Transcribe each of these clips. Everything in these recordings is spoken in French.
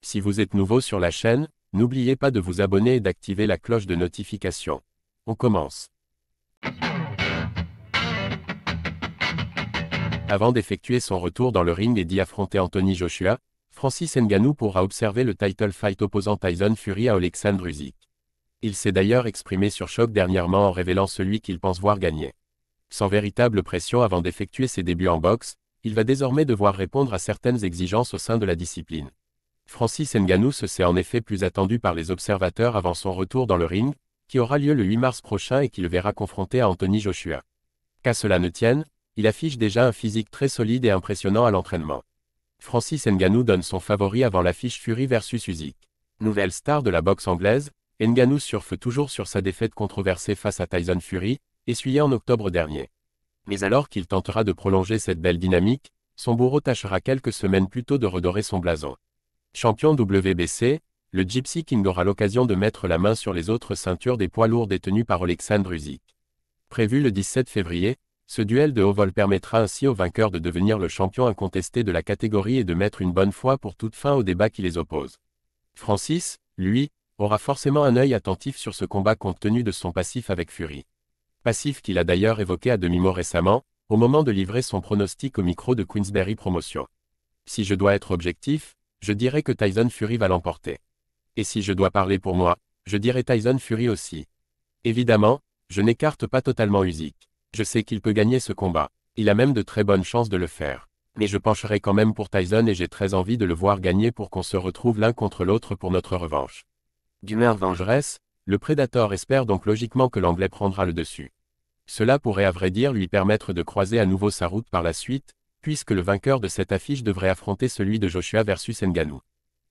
Si vous êtes nouveau sur la chaîne, n'oubliez pas de vous abonner et d'activer la cloche de notification. On commence. Avant d'effectuer son retour dans le ring et d'y affronter Anthony Joshua, Francis Ngannou pourra observer le title fight opposant Tyson Fury à Oleksandr Usyk. Il s'est d'ailleurs exprimé sur Choc dernièrement en révélant celui qu'il pense voir gagner. Sans véritable pression avant d'effectuer ses débuts en boxe, il va désormais devoir répondre à certaines exigences au sein de la discipline. Francis Ngannou se sait en effet plus attendu par les observateurs avant son retour dans le ring, qui aura lieu le 8 mars prochain et qui le verra confronté à Anthony Joshua. Qu'à cela ne tienne, il affiche déjà un physique très solide et impressionnant à l'entraînement. Francis Ngannou donne son favori avant l'affiche Fury vs Usyk. Nouvelle star de la boxe anglaise, Ngannou surfe toujours sur sa défaite controversée face à Tyson Fury, essuyée en octobre dernier. Mais alors qu'il tentera de prolonger cette belle dynamique, son bourreau tâchera quelques semaines plus tôt de redorer son blason. Champion WBC, le Gypsy King aura l'occasion de mettre la main sur les autres ceintures des poids lourds détenues par Oleksandr Usyk. Prévu le 17 février, ce duel de haut vol permettra ainsi au vainqueur de devenir le champion incontesté de la catégorie et de mettre une bonne fois pour toute fin au débat qui les oppose. Francis, lui, aura forcément un œil attentif sur ce combat compte tenu de son passif avec Fury. Passif qu'il a d'ailleurs évoqué à demi-mot récemment, au moment de livrer son pronostic au micro de Queensberry Promotion. Si je dois être objectif, je dirais que Tyson Fury va l'emporter. Et si je dois parler pour moi, je dirais Tyson Fury aussi. Évidemment, je n'écarte pas totalement Usyk. Je sais qu'il peut gagner ce combat. Il a même de très bonnes chances de le faire. Mais je pencherai quand même pour Tyson et j'ai très envie de le voir gagner pour qu'on se retrouve l'un contre l'autre pour notre revanche. D'humeur vengeresse, le Predator espère donc logiquement que l'Anglais prendra le dessus. Cela pourrait à vrai dire lui permettre de croiser à nouveau sa route par la suite, puisque le vainqueur de cette affiche devrait affronter celui de Joshua versus Ngannou.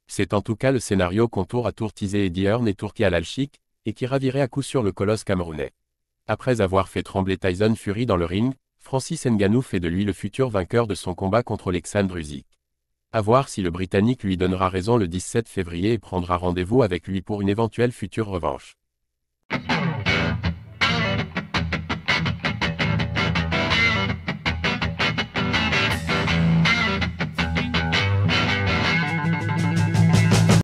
C'est en tout cas le scénario qu'ont tour à tour teasé Eddie Hearn et Turki Al-Alchik, et qui ravirait à coup sûr le colosse camerounais. Après avoir fait trembler Tyson Fury dans le ring, Francis Ngannou fait de lui le futur vainqueur de son combat contre Oleksandr Usyk. À voir si le Britannique lui donnera raison le 17 février et prendra rendez-vous avec lui pour une éventuelle future revanche.